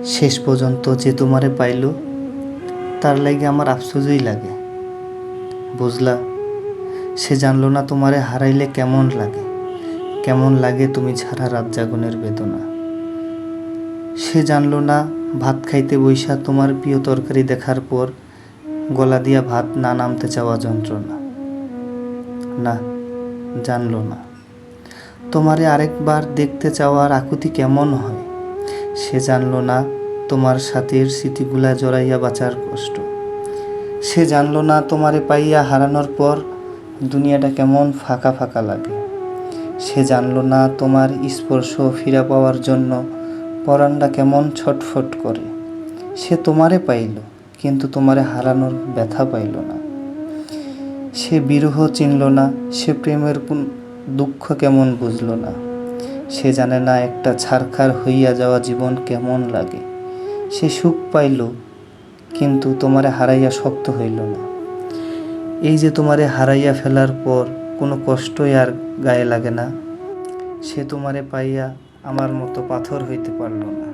শেষ পর্যন্ত যে তোমারে পাইল তার লাগে আমার আফসোসই লাগে। বুঝলা, সে জানলো না তোমারে হারাইলে কেমন লাগে, কেমন লাগে তুমি ছাড়া রাত জাগনের বেদনা। সে জানলো না ভাত খাইতে বইসা তোমার প্রিয় তরকারি দেখার পর গলা দিয়া ভাত না নামতে চাওয়া যন্ত্রণা। না, জানলো না তোমারে আরেকবার দেখতে চাওয়ার আকুতি কেমন হয়। সে জানলো না তোমার সাথের স্মৃতিগুলা জড়াইয়া বাঁচার কষ্ট। সে জানলো না তোমারে পাইয়া হারানোর পর দুনিয়াটা কেমন ফাঁকা ফাঁকা লাগে। সে জানলো না তোমার স্পর্শ ফিরা পাওয়ার জন্য পরাণটা কেমন ছটফট করে। সে তোমারে পাইল কিন্তু তোমারে হারানোর ব্যথা পাইল না। সে বিরহ চিনল না, সে প্রেমের দুঃখ কেমন বুঝল না। সে জানে না একটা ছারখার হইয়া যাওয়া জীবন কেমন লাগে। সে সুখ পাইল কিন্তু তোমারে হারাইয়া শক্ত হইল না। এই যে তোমারে হারাইয়া ফেলার পর কোনো কষ্টই আর গায়ে লাগে না। সে তোমারে পাইয়া আমার মতো পাথর হইতে পারল না।